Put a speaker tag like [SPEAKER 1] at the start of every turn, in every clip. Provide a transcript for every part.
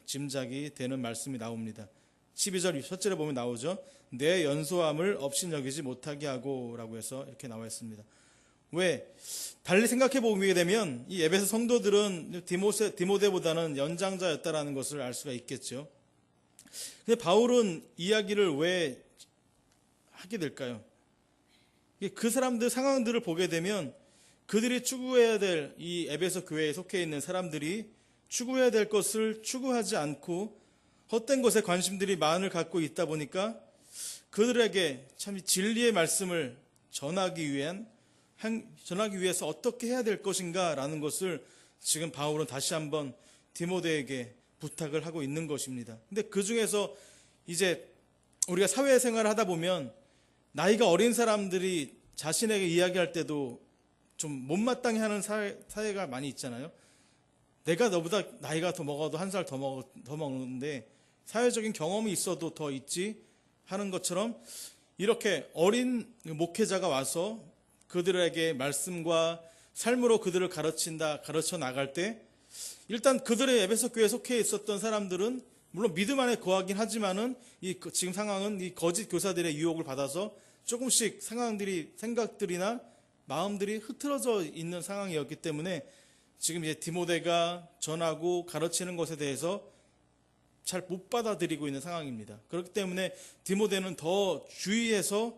[SPEAKER 1] 짐작이 되는 말씀이 나옵니다. 12절 첫절에 보면 나오죠. 내 연소함을 업신여기지 못하게 하고 라고 해서 이렇게 나와 있습니다. 왜? 달리 생각해 보게 되면 이 에베소 성도들은 디모데보다는 연장자였다라는 것을 알 수가 있겠죠. 근데 바울은 이야기를 왜 하게 될까요? 그 사람들 상황들을 보게 되면 그들이 추구해야 될 이 에베소 교회에 속해 있는 사람들이 추구해야 될 것을 추구하지 않고 헛된 것에 관심들이 많을 갖고 있다 보니까 그들에게 참 진리의 말씀을 전하기 위해서 어떻게 해야 될 것인가 라는 것을 지금 바울은 다시 한번 디모데에게 부탁을 하고 있는 것입니다. 근데 그 중에서 이제 우리가 사회생활을 하다 보면 나이가 어린 사람들이 자신에게 이야기할 때도 좀 못마땅해 하는 사회가 많이 있잖아요. 내가 너보다 나이가 더 먹어도 한 살 더 먹는데 사회적인 경험이 있어도 더 있지 하는 것처럼 이렇게 어린 목회자가 와서 그들에게 말씀과 삶으로 그들을 가르쳐 나갈 때 일단 그들의 에베소 교회에 속해 있었던 사람들은 물론 믿음 안에 거하긴 하지만은 지금 상황은 이 거짓 교사들의 유혹을 받아서 조금씩 생각들이나 마음들이 흐트러져 있는 상황이었기 때문에 지금 이제 디모데가 전하고 가르치는 것에 대해서 잘 못 받아들이고 있는 상황입니다. 그렇기 때문에 디모데는 더 주의해서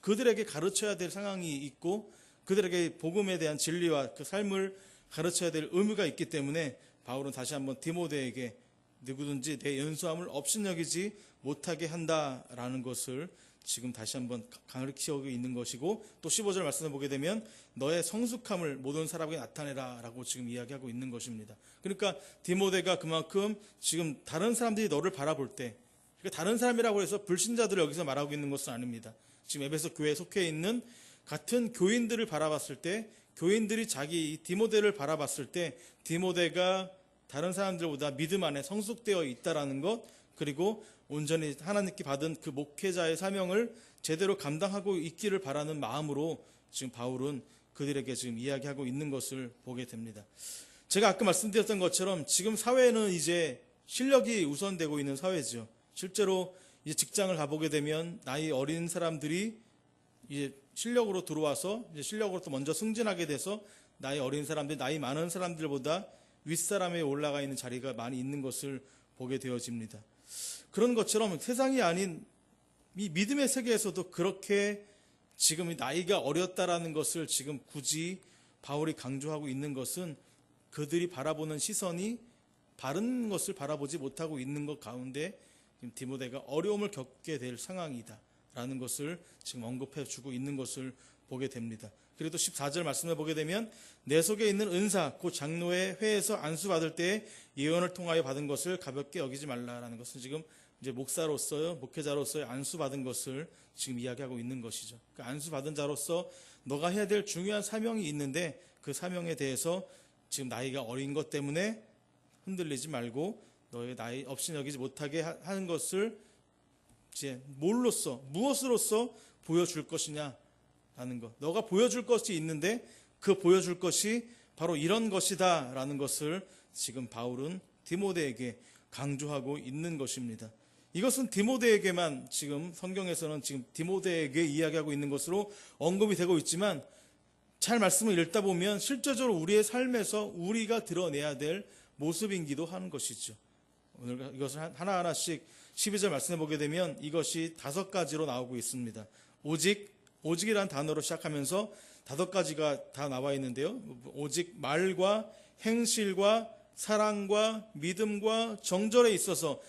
[SPEAKER 1] 그들에게 가르쳐야 될 상황이 있고 그들에게 복음에 대한 진리와 그 삶을 가르쳐야 될 의무가 있기 때문에 바울은 다시 한번 디모데에게 누구든지 내 연소함을 업신여기지 못하게 한다라는 것을 지금 다시 한번 가르치고 있는 것이고 또 15절 말씀을 보게 되면 너의 성숙함을 모든 사람에게 나타내라 라고 지금 이야기하고 있는 것입니다. 그러니까 디모데가 그만큼 지금 다른 사람들이 너를 바라볼 때 그러니까 다른 사람이라고 해서 불신자들을 여기서 말하고 있는 것은 아닙니다. 지금 에베소 교회에 속해 있는 같은 교인들을 바라봤을 때 교인들이 자기 디모데를 바라봤을 때 디모데가 다른 사람들보다 믿음 안에 성숙되어 있다라는 것 그리고 온전히 하나님께 받은 그 목회자의 사명을 제대로 감당하고 있기를 바라는 마음으로 지금 바울은 그들에게 지금 이야기하고 있는 것을 보게 됩니다. 제가 아까 말씀드렸던 것처럼 지금 사회는 이제 실력이 우선되고 있는 사회죠. 실제로 이제 직장을 가보게 되면 나이 어린 사람들이 이제 실력으로 들어와서 이제 실력으로 또 먼저 승진하게 돼서 나이 어린 사람들, 나이 많은 사람들보다 윗사람에 올라가 있는 자리가 많이 있는 것을 보게 되어집니다. 그런 것처럼 세상이 아닌 이 믿음의 세계에서도 그렇게 지금 나이가 어렸다라는 것을 지금 굳이 바울이 강조하고 있는 것은 그들이 바라보는 시선이 바른 것을 바라보지 못하고 있는 것 가운데 지금 디모데가 어려움을 겪게 될 상황이다라는 것을 지금 언급해 주고 있는 것을 보게 됩니다. 그리고 또 14절 말씀을 보게 되면 내 속에 있는 은사 곧 장로의 회에서 안수받을 때 예언을 통하여 받은 것을 가볍게 여기지 말라라는 것은 지금 이제 목회자로서의 안수받은 것을 지금 이야기하고 있는 것이죠. 그 안수받은 자로서 너가 해야 될 중요한 사명이 있는데 그 사명에 대해서 지금 나이가 어린 것 때문에 흔들리지 말고 너의 나이 없이 여기지 못하게 하는 것을 이제 무엇으로서 보여줄 것이냐라는 것. 너가 보여줄 것이 있는데 그 보여줄 것이 바로 이런 것이다 라는 것을 지금 바울은 디모데에게 강조하고 있는 것입니다. 이것은 디모데에게만 지금 성경에서는 지금 디모데에게 이야기하고 있는 것으로 언급이 되고 있지만 잘 말씀을 읽다 보면 실제적으로 우리의 삶에서 우리가 드러내야 될 모습이기도 하는 것이죠. 오늘 이것을 하나하나씩 12절 말씀해 보게 되면 이것이 5가지로 나오고 있습니다. 오직이라는 단어로 시작하면서 5가지가 다 나와 있는데요. 오직 말과 행실과 사랑과 믿음과 정절에 있어서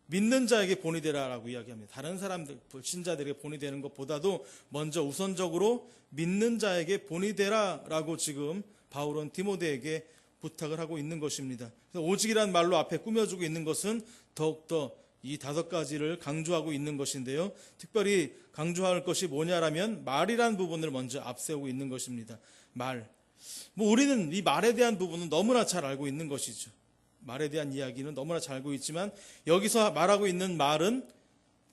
[SPEAKER 1] 믿는 자에게 본이 되라라고 이야기합니다. 다른 사람들, 불신자들에게 본이 되는 것보다도 먼저 우선적으로 믿는 자에게 본이 되라라고 지금 바울은 디모데에게 부탁을 하고 있는 것입니다. 오직이라는 말로 앞에 꾸며주고 있는 것은 더욱더 이 5가지를 강조하고 있는 것인데요. 특별히 강조할 것이 뭐냐라면 말이라는 부분을 먼저 앞세우고 있는 것입니다. 말. 우리는 이 말에 대한 부분은 너무나 잘 알고 있는 것이죠. 말에 대한 이야기는 너무나 잘 알고 있지만 여기서 말하고 있는 말은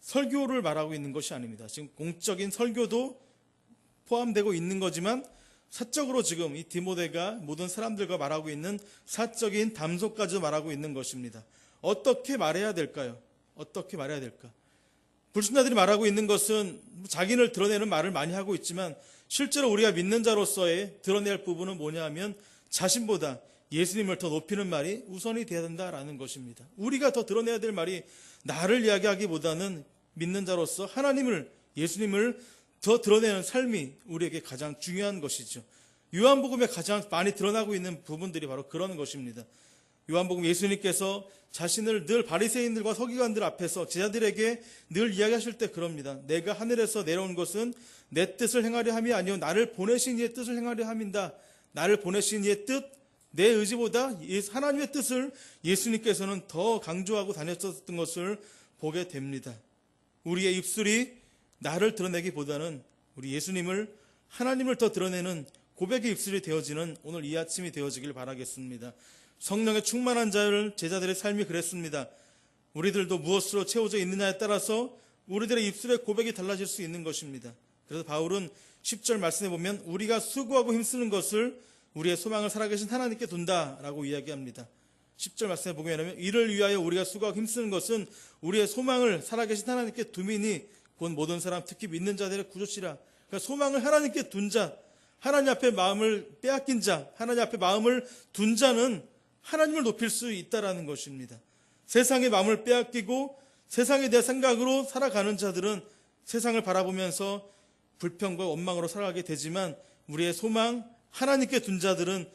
[SPEAKER 1] 설교를 말하고 있는 것이 아닙니다. 지금 공적인 설교도 포함되고 있는 거지만 사적으로 지금 이 디모데가 모든 사람들과 말하고 있는 사적인 담소까지도 말하고 있는 것입니다. 어떻게 말해야 될까요? 어떻게 말해야 될까? 불신자들이 말하고 있는 것은 자기를 드러내는 말을 많이 하고 있지만 실제로 우리가 믿는 자로서의 드러낼 부분은 뭐냐 하면 자신보다 예수님을 더 높이는 말이 우선이 되어야 된다라는 것입니다. 우리가 더 드러내야 될 말이 나를 이야기하기보다는 믿는 자로서 하나님을, 예수님을 더 드러내는 삶이 우리에게 가장 중요한 것이죠. 요한복음에 가장 많이 드러나고 있는 부분들이 바로 그런 것입니다. 요한복음 예수님께서 자신을 늘 바리새인들과 서기관들 앞에서 제자들에게 늘 이야기하실 때 그럽니다. 내가 하늘에서 내려온 것은 내 뜻을 행하려 함이 아니요 나를 보내신 이의 뜻을 행하려 함인다. 나를 보내신 이의 뜻, 내 의지보다 하나님의 뜻을 예수님께서는 더 강조하고 다녔었던 것을 보게 됩니다. 우리의 입술이 나를 드러내기보다는 우리 예수님을, 하나님을 더 드러내는 고백의 입술이 되어지는 오늘 이 아침이 되어지길 바라겠습니다. 성령의 충만한 자를 제자들의 삶이 그랬습니다. 우리들도 무엇으로 채워져 있느냐에 따라서 우리들의 입술의 고백이 달라질 수 있는 것입니다. 그래서 바울은 10절 말씀에 보면 우리가 수고하고 힘쓰는 것을 우리의 소망을 살아계신 하나님께 둔다라고 이야기합니다. 10절 말씀에 보면 이를 위하여 우리가 수고하고 힘쓰는 것은 우리의 소망을 살아계신 하나님께 두미니 곧 모든 사람 특히 믿는 자들의 구조시라. 그러니까 소망을 하나님께 둔 자, 하나님 앞에 마음을 빼앗긴 자, 하나님 앞에 마음을 둔 자는 하나님을 높일 수 있다라는 것입니다. 세상의 마음을 빼앗기고 세상에 대한 생각으로 살아가는 자들은 세상을 바라보면서 불평과 원망으로 살아가게 되지만 우리의 소망, 하나님께 둔 자들은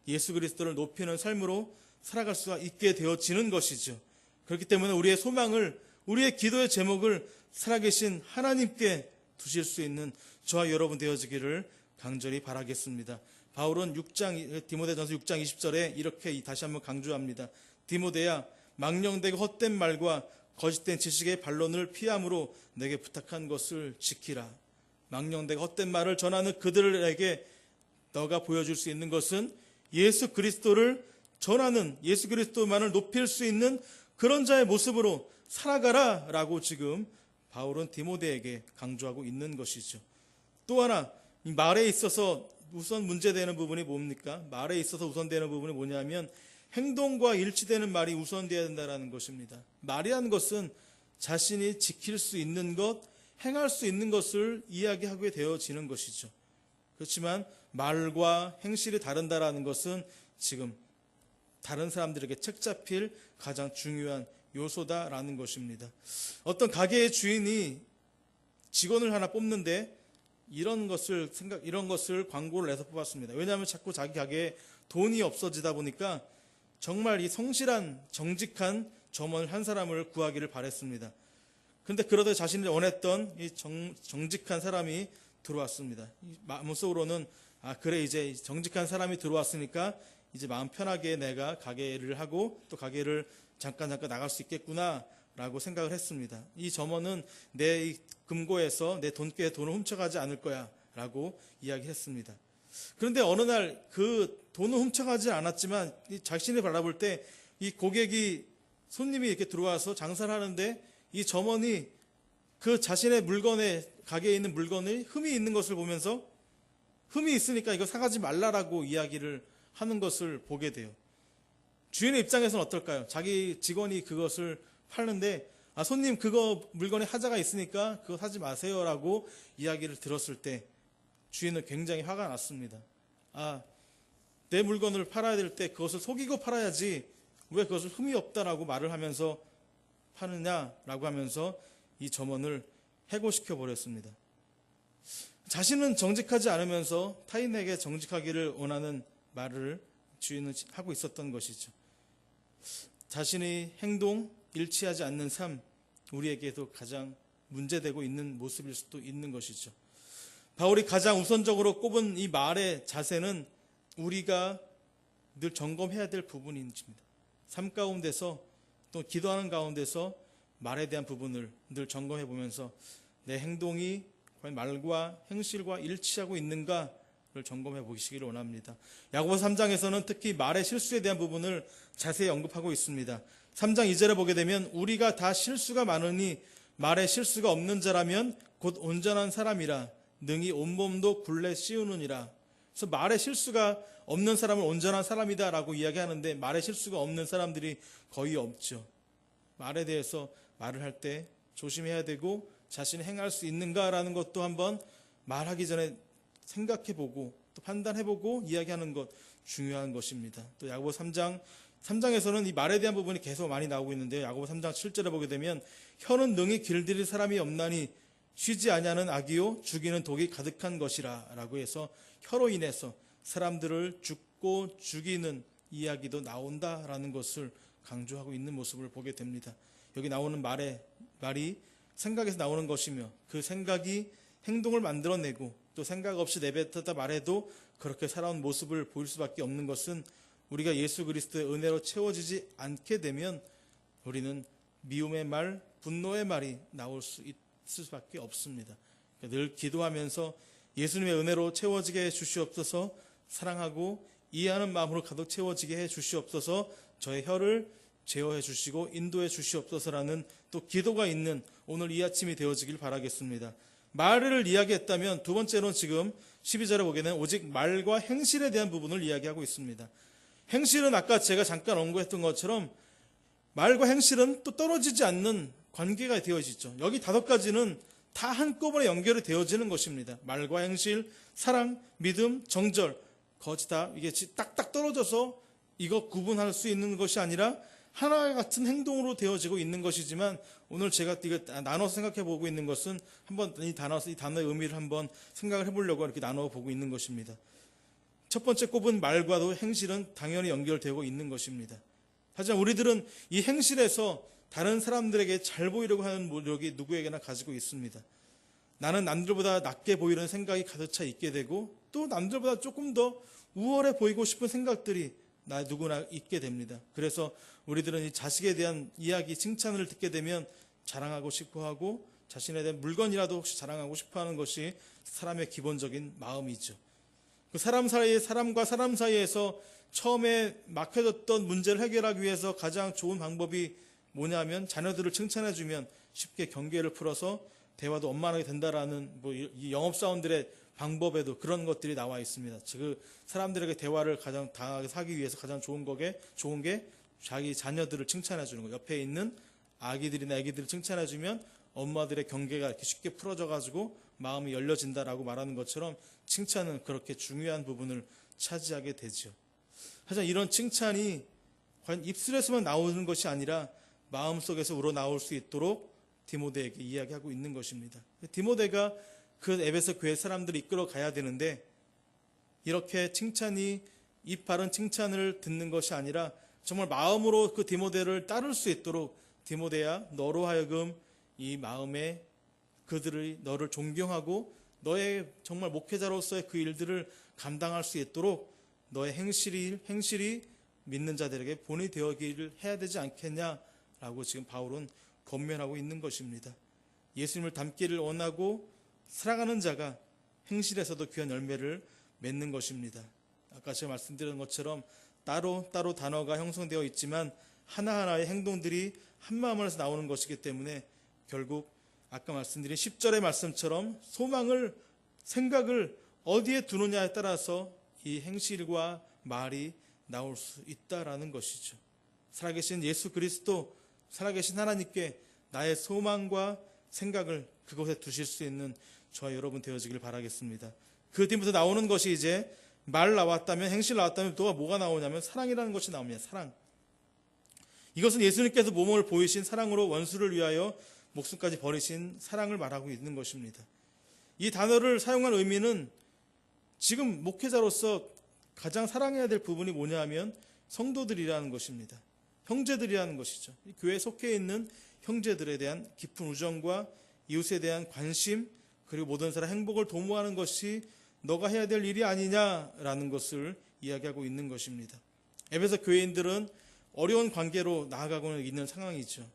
[SPEAKER 1] 예수 그리스도를 높이는 삶으로 살아갈 수가 있게 되어지는 것이죠. 그렇기 때문에 우리의 소망을, 우리의 기도의 제목을 살아계신 하나님께 두실 수 있는 저와 여러분 되어지기를 간절히 바라겠습니다. 바울은 디모데전서 6장 20절에 이렇게 다시 한번 강조합니다. 디모데야, 망령되고 헛된 말과 거짓된 지식의 반론을 피함으로 내게 부탁한 것을 지키라. 망령되고 헛된 말을 전하는 그들에게 너가 보여줄 수 있는 것은 예수 그리스도를 전하는, 예수 그리스도만을 높일 수 있는 그런 자의 모습으로 살아가라 라고 지금 바울은 디모데에게 강조하고 있는 것이죠. 또 하나, 이 말에 있어서 우선 문제되는 부분이 뭡니까? 말에 있어서 우선되는 부분이 뭐냐면 행동과 일치되는 말이 우선되어야 된다는 것입니다. 말이라는 것은 자신이 지킬 수 있는 것, 행할 수 있는 것을 이야기하게 되어지는 것이죠. 그렇지만 말과 행실이 다른다라는 것은 지금 다른 사람들에게 책잡힐 가장 중요한 요소다라는 것입니다. 어떤 가게의 주인이 직원을 하나 뽑는데 이런 것을 광고를 내서 뽑았습니다. 왜냐하면 자꾸 자기 가게에 돈이 없어지다 보니까 정말 이 성실한 정직한 점원을 한 사람을 구하기를 바랬습니다. 그런데 그러다 자신이 원했던 이 정직한 사람이 들어왔습니다. 마음속으로는 그래 이제 정직한 사람이 들어왔으니까 이제 마음 편하게 내가 가게를 하고 또 가게를 잠깐 나갈 수 있겠구나 라고 생각을 했습니다. 이 점원은 내 금고에서 내 돈께에 돈을 훔쳐가지 않을 거야 라고 이야기했습니다. 그런데 어느 날 그 돈을 훔쳐가지 않았지만 자신을 바라볼 때 이 고객이, 손님이 이렇게 들어와서 장사를 하는데 이 점원이 그 자신의 물건에, 가게에 있는 물건에 흠이 있는 것을 보면서 흠이 있으니까 이거 사가지 말라라고 이야기를 하는 것을 보게 돼요. 주인의 입장에서는 어떨까요? 자기 직원이 그것을 파는데 손님 그거 물건에 하자가 있으니까 그거 사지 마세요라고 이야기를 들었을 때 주인은 굉장히 화가 났습니다. 내 물건을 팔아야 될 때 그것을 속이고 팔아야지 왜 그것을 흠이 없다라고 말을 하면서 파느냐라고 하면서 이 점원을 해고시켜 버렸습니다. 자신은 정직하지 않으면서 타인에게 정직하기를 원하는 말을 주인은 하고 있었던 것이죠. 자신의 행동, 일치하지 않는 삶, 우리에게도 가장 문제되고 있는 모습일 수도 있는 것이죠. 바울이 가장 우선적으로 꼽은 이 말의 자세는 우리가 늘 점검해야 될 부분입니다. 삶 가운데서 또 기도하는 가운데서 말에 대한 부분을 늘 점검해 보면서 내 행동이 과연 말과 행실과 일치하고 있는가를 점검해 보시기를 원합니다. 야고보서 3장에서는 특히 말의 실수에 대한 부분을 자세히 언급하고 있습니다. 3장 2절에 보게 되면 우리가 다 실수가 많으니 말에 실수가 없는 자라면 곧 온전한 사람이라 능히 온몸도 굴레 씌우느니라. 그래서 말에 실수가 없는 사람은 온전한 사람이다라고 이야기하는데 말에 실수가 없는 사람들이 거의 없죠. 말에 대해서 말을 할 때 조심해야 되고 자신이 행할 수 있는가라는 것도 한번 말하기 전에 생각해보고 또 판단해보고 이야기하는 것 중요한 것입니다. 또 야고보 3장에서는 이 말에 대한 부분이 계속 많이 나오고 있는데 야고보 3장 7절에 보게 되면 혀는 능히 길들일 사람이 없나니 쉬지 아니하는 악이요 죽이는 독이 가득한 것이라 라고 해서 혀로 인해서 사람들을 죽고 죽이는 이야기도 나온다라는 것을 강조하고 있는 모습을 보게 됩니다. 여기 나오는 말이 생각에서 나오는 것이며 그 생각이 행동을 만들어내고 또 생각 없이 내뱉었다 말해도 그렇게 살아온 모습을 보일 수밖에 없는 것은 우리가 예수 그리스도의 은혜로 채워지지 않게 되면 우리는 미움의 말, 분노의 말이 나올 수 있을 수밖에 없습니다. 늘 기도하면서 예수님의 은혜로 채워지게 해 주시옵소서, 사랑하고 이해하는 마음으로 가득 채워지게 해 주시옵소서, 저의 혀를 제어해 주시고 인도해 주시옵소서라는 또 기도가 있는 오늘 이 아침이 되어지길 바라겠습니다. 말을 이야기했다면 두 번째로는 지금 12절에 보게 되면 오직 말과 행실에 대한 부분을 이야기하고 있습니다. 행실은 아까 제가 잠깐 언급했던 것처럼 말과 행실은 또 떨어지지 않는 관계가 되어지죠. 여기 5가지는 다 한꺼번에 연결이 되어지는 것입니다. 말과 행실, 사랑, 믿음, 정절, 거짓 다 이게 딱딱 떨어져서 이거 구분할 수 있는 것이 아니라 하나와 같은 행동으로 되어지고 있는 것이지만 오늘 제가 이거 나눠서 생각해 보고 있는 것은 한번 이 단어의 의미를 한번 생각을 해보려고 이렇게 나눠 보고 있는 것입니다. 첫 번째 꼽은 말과도 행실은 당연히 연결되고 있는 것입니다. 하지만 우리들은 이 행실에서 다른 사람들에게 잘 보이려고 하는 노력이 누구에게나 가지고 있습니다. 나는 남들보다 낮게 보이는 생각이 가득 차 있게 되고 또 남들보다 조금 더 우월해 보이고 싶은 생각들이 누구나 있게 됩니다. 그래서 우리들은 이 자식에 대한 이야기, 칭찬을 듣게 되면 자랑하고 싶어 하고 자신에 대한 물건이라도 혹시 자랑하고 싶어 하는 것이 사람의 기본적인 마음이죠. 그 사람과 사람 사이에서 처음에 막혀졌던 문제를 해결하기 위해서 가장 좋은 방법이 뭐냐면 자녀들을 칭찬해주면 쉽게 경계를 풀어서 대화도 원만하게 된다라는 이 영업사원들의 방법에도 그런 것들이 나와 있습니다. 즉 사람들에게 대화를 가장 당하게 하기 위해서 가장 좋은 게 자기 자녀들을 칭찬해 주는 거예요. 옆에 있는 아기들이나 애기들을 칭찬해 주면 엄마들의 경계가 이렇게 쉽게 풀어져 가지고 마음이 열려진다라고 말하는 것처럼 칭찬은 그렇게 중요한 부분을 차지하게 되죠. 하지만 이런 칭찬이 과연 입술에서만 나오는 것이 아니라 마음속에서 우러나올 수 있도록 디모데에게 이야기하고 있는 것입니다. 디모데가 그 에베소 교회 사람들을 이끌어 가야 되는데 이렇게 입 바른 칭찬을 듣는 것이 아니라 정말 마음으로 그 디모데를 따를 수 있도록 디모데야 너로 하여금 이 마음에 그들이 너를 존경하고 너의 정말 목회자로서의 그 일들을 감당할 수 있도록 너의 행실이 믿는 자들에게 본이 되어기를 해야 되지 않겠냐라고 지금 바울은 권면하고 있는 것입니다. 예수님을 닮기를 원하고 사랑하는 자가 행실에서도 귀한 열매를 맺는 것입니다. 아까 제가 말씀드린 것처럼 따로 단어가 형성되어 있지만 하나하나의 행동들이 한 마음 안에서 나오는 것이기 때문에 결국 아까 말씀드린 10절의 말씀처럼 생각을 어디에 두느냐에 따라서 이 행실과 말이 나올 수 있다라는 것이죠. 살아계신 예수 그리스도, 살아계신 하나님께 나의 소망과 생각을 그곳에 두실 수 있는 저와 여러분 되어지길 바라겠습니다. 그 뒤부터 나오는 것이 이제 말 나왔다면, 행실 나왔다면 또 뭐가 나오냐면 사랑이라는 것이 나옵니다. 사랑. 이것은 예수님께서 모범을 보이신 사랑으로 원수를 위하여 목숨까지 버리신 사랑을 말하고 있는 것입니다. 이 단어를 사용한 의미는 지금 목회자로서 가장 사랑해야 될 부분이 뭐냐 하면 성도들이라는 것입니다. 형제들이라는 것이죠. 이 교회에 속해 있는 형제들에 대한 깊은 우정과 이웃에 대한 관심, 그리고 모든 사람 행복을 도모하는 것이 너가 해야 될 일이 아니냐라는 것을 이야기하고 있는 것입니다. 에베소 교회인들은 어려운 관계로 나아가고 있는 상황이죠.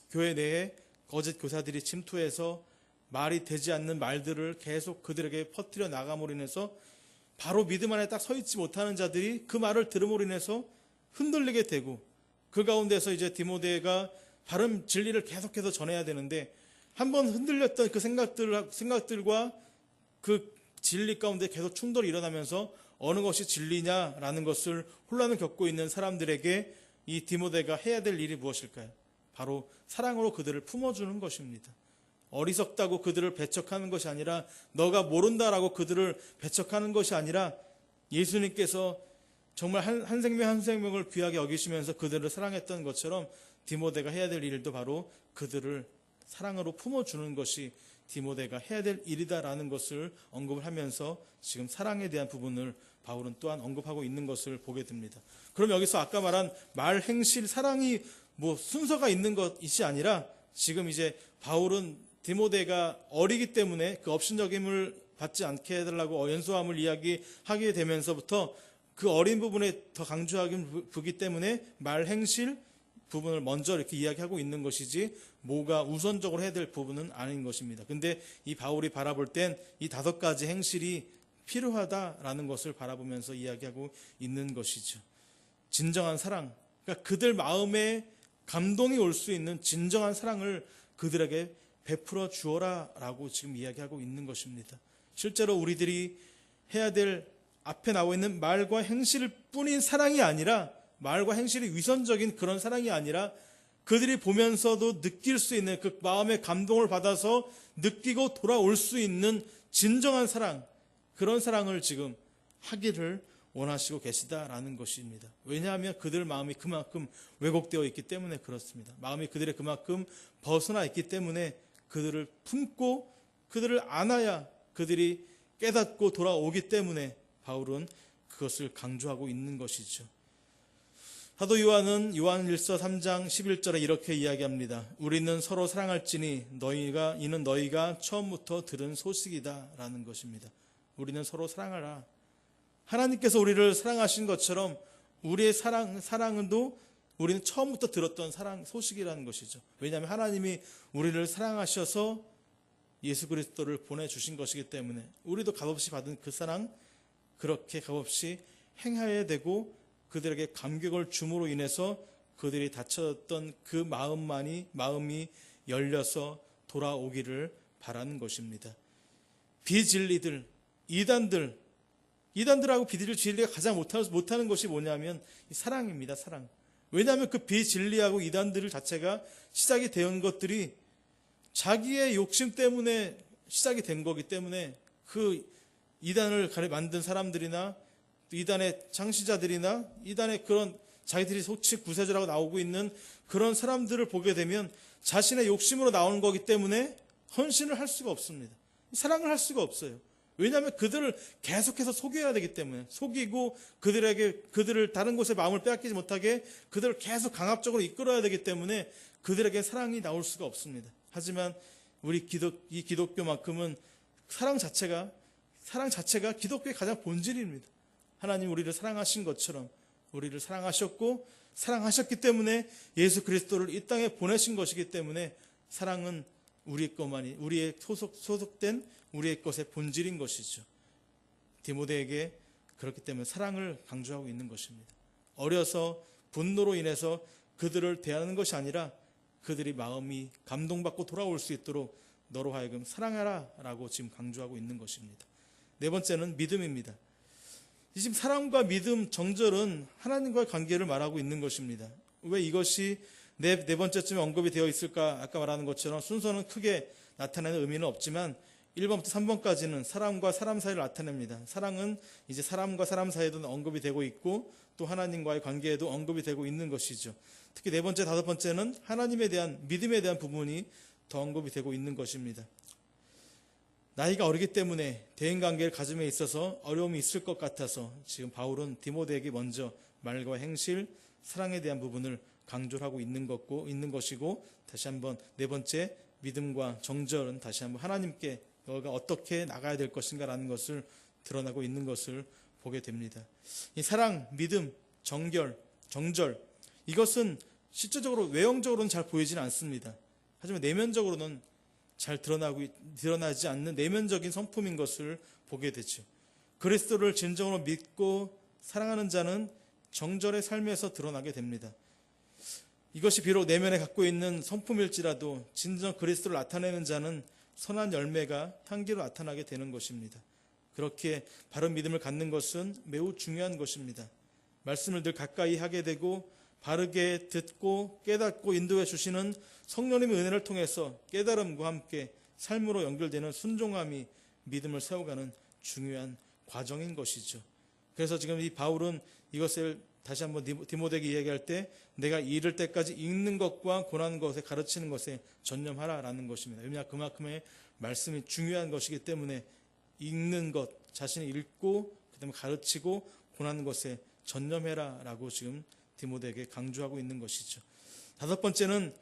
[SPEAKER 1] 교회 내에 거짓 교사들이 침투해서 말이 되지 않는 말들을 계속 그들에게 퍼뜨려 나감으로 인해서 바로 믿음 안에 딱 서 있지 못하는 자들이 그 말을 들음으로 인해서 흔들리게 되고 그 가운데서 이제 디모데가 바른 진리를 계속해서 전해야 되는데 한번 흔들렸던 그 생각들과 그 진리 가운데 계속 충돌이 일어나면서 어느 것이 진리냐라는 것을 혼란을 겪고 있는 사람들에게 이 디모데가 해야 될 일이 무엇일까요? 바로 사랑으로 그들을 품어주는 것입니다. 어리석다고 그들을 배척하는 것이 아니라, 너가 모른다라고 그들을 배척하는 것이 아니라, 예수님께서 정말 한 생명 한 생명을 귀하게 여기시면서 그들을 사랑했던 것처럼 디모데가 해야 될 일도 바로 그들을 사랑으로 품어주는 것이 디모데가 해야 될 일이다라는 것을 언급을 하면서 지금 사랑에 대한 부분을 바울은 또한 언급하고 있는 것을 보게 됩니다. 그럼 여기서 아까 말한 말, 행실, 사랑이 순서가 있는 것이 아니라, 지금 이제 바울은 디모데가 어리기 때문에 그 업신여김을 받지 않게 해달라고 연소함을 이야기하게 되면서부터 그 어린 부분에 더 강조하기 때문에 말, 행실 부분을 먼저 이렇게 이야기하고 있는 것이지, 뭐가 우선적으로 해야 될 부분은 아닌 것입니다. 근데 이 바울이 바라볼 땐 이 5가지 행실이 필요하다라는 것을 바라보면서 이야기하고 있는 것이죠. 진정한 사랑, 그러니까 그들 마음에 감동이 올 수 있는 진정한 사랑을 그들에게 베풀어 주어라 라고 지금 이야기하고 있는 것입니다. 실제로 우리들이 해야 될 앞에 나와 있는 말과 행실 뿐인 사랑이 아니라, 말과 행실이 위선적인 그런 사랑이 아니라, 그들이 보면서도 느낄 수 있는 그 마음의 감동을 받아서 느끼고 돌아올 수 있는 진정한 사랑, 그런 사랑을 지금 하기를 원하시고 계시다라는 것입니다. 왜냐하면 그들 마음이 그만큼 왜곡되어 있기 때문에 그렇습니다. 마음이 그들의 그만큼 벗어나 있기 때문에 그들을 품고 그들을 안아야 그들이 깨닫고 돌아오기 때문에 바울은 그것을 강조하고 있는 것이죠. 사도 요한은 요한일서 3장 11절에 이렇게 이야기합니다. 우리는 서로 사랑할지니 이는 너희가 처음부터 들은 소식이다 라는 것입니다. 우리는 서로 사랑하라. 하나님께서 우리를 사랑하신 것처럼 우리의 사랑도 우리는 처음부터 들었던 소식이라는 것이죠. 왜냐하면 하나님이 우리를 사랑하셔서 예수 그리스도를 보내주신 것이기 때문에 우리도 값없이 받은 그 사랑, 그렇게 값없이 행해야 되고, 그들에게 감격을 줌으로 인해서 그들이 닫혔던 그 마음이 열려서 돌아오기를 바라는 것입니다. 비진리들, 이단들하고 비진리가 가장 못하는 것이 뭐냐면 사랑입니다. 사랑. 왜냐하면 그 비진리하고 이단들 자체가 시작이 된 것들이 자기의 욕심 때문에 시작이 된 거기 때문에, 그 이단을 만든 사람들이나 이단의 창시자들이나 이단의 그런 자기들이 속치 구세주라고 나오고 있는 그런 사람들을 보게 되면 자신의 욕심으로 나오는 거기 때문에 헌신을 할 수가 없습니다. 사랑을 할 수가 없어요. 왜냐하면 그들을 계속해서 속여야 되기 때문에, 속이고 그들을 다른 곳에 마음을 빼앗기지 못하게 그들을 계속 강압적으로 이끌어야 되기 때문에 그들에게 사랑이 나올 수가 없습니다. 하지만 이 기독교만큼은 사랑 자체가 기독교의 가장 본질입니다. 하나님 우리를 사랑하신 것처럼 우리를 사랑하셨고, 사랑하셨기 때문에 예수 그리스도를 이 땅에 보내신 것이기 때문에 사랑은 우리의 소속된 우리의 것의 본질인 것이죠. 디모데에게 그렇기 때문에 사랑을 강조하고 있는 것입니다. 어려서 분노로 인해서 그들을 대하는 것이 아니라 그들이 마음이 감동받고 돌아올 수 있도록 너로 하여금 사랑하라 라고 지금 강조하고 있는 것입니다. 네 번째는 믿음입니다. 지금 사랑과 믿음, 정절은 하나님과의 관계를 말하고 있는 것입니다. 왜 이것이 네 번째쯤에 언급이 되어 있을까? 아까 말하는 것처럼 순서는 크게 나타내는 의미는 없지만 1번부터 3번까지는 사람과 사람 사이를 나타냅니다. 사랑은 이제 사람과 사람 사이에도 언급이 되고 있고, 또 하나님과의 관계에도 언급이 되고 있는 것이죠. 특히 네 번째, 5번째는 하나님에 대한 믿음에 대한 부분이 더 언급이 되고 있는 것입니다. 나이가 어리기 때문에 대인관계를 가짐에 있어서 어려움이 있을 것 같아서 지금 바울은 디모데에게 먼저 말과 행실, 사랑에 대한 부분을 강조를 하고 있는 것이고, 다시 한번 네 번째 믿음과 정절은 다시 한번 하나님께 너가 어떻게 나가야 될 것인가라는 것을 드러나고 있는 것을 보게 됩니다. 이 사랑, 믿음, 정절, 이것은 실제적으로 외형적으로는 잘 보이지는 않습니다. 하지만 내면적으로는 잘 드러나지 않는 내면적인 성품인 것을 보게 되죠. 그리스도를 진정으로 믿고 사랑하는 자는 정절의 삶에서 드러나게 됩니다. 이것이 비록 내면에 갖고 있는 성품일지라도 진정 그리스도를 나타내는 자는 선한 열매가 향기로 나타나게 되는 것입니다. 그렇게 바른 믿음을 갖는 것은 매우 중요한 것입니다. 말씀을 늘 가까이 하게 되고 바르게 듣고 깨닫고 인도해 주시는 성령님의 은혜를 통해서 깨달음과 함께 삶으로 연결되는 순종함이 믿음을 세워가는 중요한 과정인 것이죠. 그래서 지금 이 바울은 이것을 다시 한번 디모데에게 이야기할 때 내가 이를 때까지 읽는 것과 권하는 것에 가르치는 것에 전념하라라는 것입니다. 왜냐하면 그만큼의 말씀이 중요한 것이기 때문에 읽는 것, 자신이 읽고 그다음에 가르치고 권하는 것에 전념해라라고 지금 디모데에게 강조하고 있는 것이죠. 다섯 번째는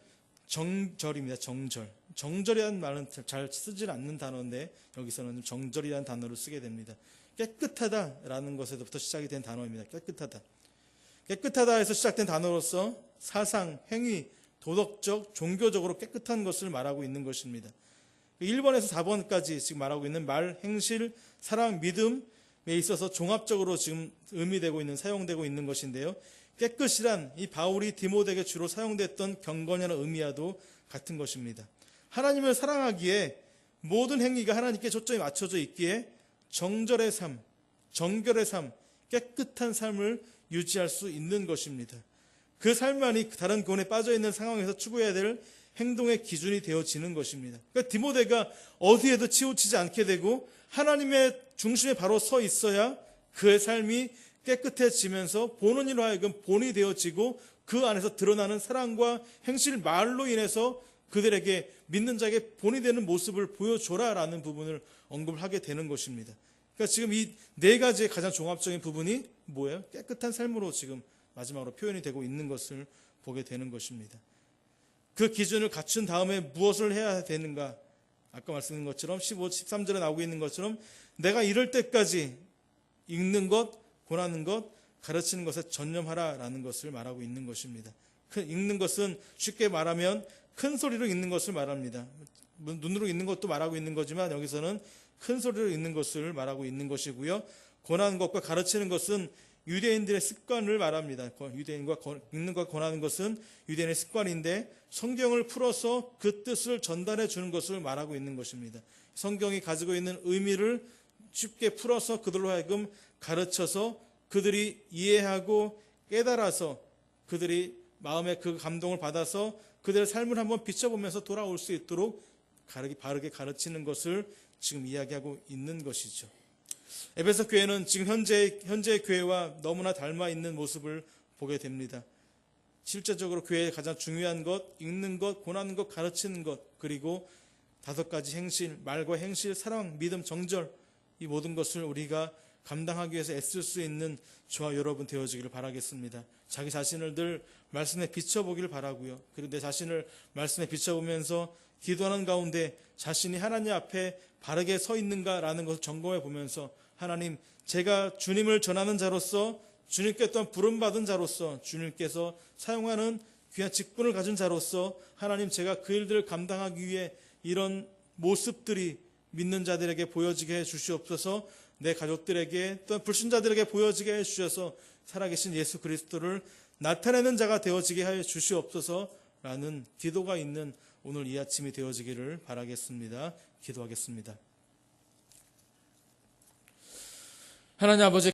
[SPEAKER 1] 정절입니다. 정절. 정절이라는 말은 잘 쓰질 않는 단어인데 여기서는 정절이라는 단어를 쓰게 됩니다. 깨끗하다라는 것에서부터 시작이 된 단어입니다. 깨끗하다. 깨끗하다에서 시작된 단어로서 사상, 행위, 도덕적, 종교적으로 깨끗한 것을 말하고 있는 것입니다. 1번에서 4번까지 지금 말하고 있는 말, 행실, 사랑, 믿음에 있어서 종합적으로 지금 의미되고 있는, 사용되고 있는 것인데요. 깨끗이란 이 바울이 디모데에게 주로 사용됐던 경건이라는 의미와도 같은 것입니다. 하나님을 사랑하기에 모든 행위가 하나님께 초점이 맞춰져 있기에 정절의 삶, 정결의 삶, 깨끗한 삶을 유지할 수 있는 것입니다. 그 삶만이 다른 교훈에 빠져있는 상황에서 추구해야 될 행동의 기준이 되어지는 것입니다. 그러니까 디모데가 어디에도 치우치지 않게 되고 하나님의 중심에 바로 서 있어야 그의 삶이 깨끗해지면서 보는 이로 하여금 본이 되어지고 그 안에서 드러나는 사랑과 행실, 말로 인해서 그들에게 믿는 자에게 본이 되는 모습을 보여줘라라는 부분을 언급을 하게 되는 것입니다. 그러니까 지금 이 네 가지의 가장 종합적인 부분이 뭐예요? 깨끗한 삶으로 지금 마지막으로 표현이 되고 있는 것을 보게 되는 것입니다. 그 기준을 갖춘 다음에 무엇을 해야 되는가? 아까 말씀드린 것처럼 15, 13절에 나오고 있는 것처럼 내가 이럴 때까지 읽는 것, 권하는 것, 가르치는 것에 전념하라라는 것을 말하고 있는 것입니다. 읽는 것은 쉽게 말하면 큰 소리로 읽는 것을 말합니다. 눈으로 읽는 것도 말하고 있는 거지만 여기서는 큰 소리로 읽는 것을 말하고 있는 것이고요. 권하는 것과 가르치는 것은 유대인들의 습관을 말합니다. 유대인과 읽는 것과 권하는 것은 유대인의 습관인데 성경을 풀어서 그 뜻을 전달해 주는 것을 말하고 있는 것입니다. 성경이 가지고 있는 의미를 쉽게 풀어서 그들로 하여금 가르쳐서 그들이 이해하고 깨달아서 그들이 마음에 그 감동을 받아서 그들의 삶을 한번 비춰보면서 돌아올 수 있도록 바르게 가르치는 것을 지금 이야기하고 있는 것이죠. 에베소 교회는 지금 현재의 교회와 너무나 닮아 있는 모습을 보게 됩니다. 실제적으로 교회의 가장 중요한 것, 읽는 것, 권하는 것, 가르치는 것, 그리고 다섯 가지 행실, 말과 행실, 사랑, 믿음, 정절, 이 모든 것을 우리가 감당하기 위해서 애쓸 수 있는 저와 여러분 되어지기를 바라겠습니다. 자기 자신을 늘 말씀에 비춰보기를 바라고요. 그리고 내 자신을 말씀에 비춰보면서 기도하는 가운데 자신이 하나님 앞에 바르게 서 있는가라는 것을 점검해 보면서 하나님, 제가 주님을 전하는 자로서 주님께 또한 부름받은 자로서 주님께서 사용하는 귀한 직분을 가진 자로서 하나님, 제가 그 일들을 감당하기 위해 이런 모습들이 믿는 자들에게 보여지게 해 주시옵소서. 내 가족들에게 또한 불신자들에게 보여지게 해 주셔서 살아계신 예수 그리스도를 나타내는 자가 되어지게 해 주시옵소서라는 기도가 있는 오늘 이 아침이 되어지기를 바라겠습니다. 기도하겠습니다. 하나님 아버지,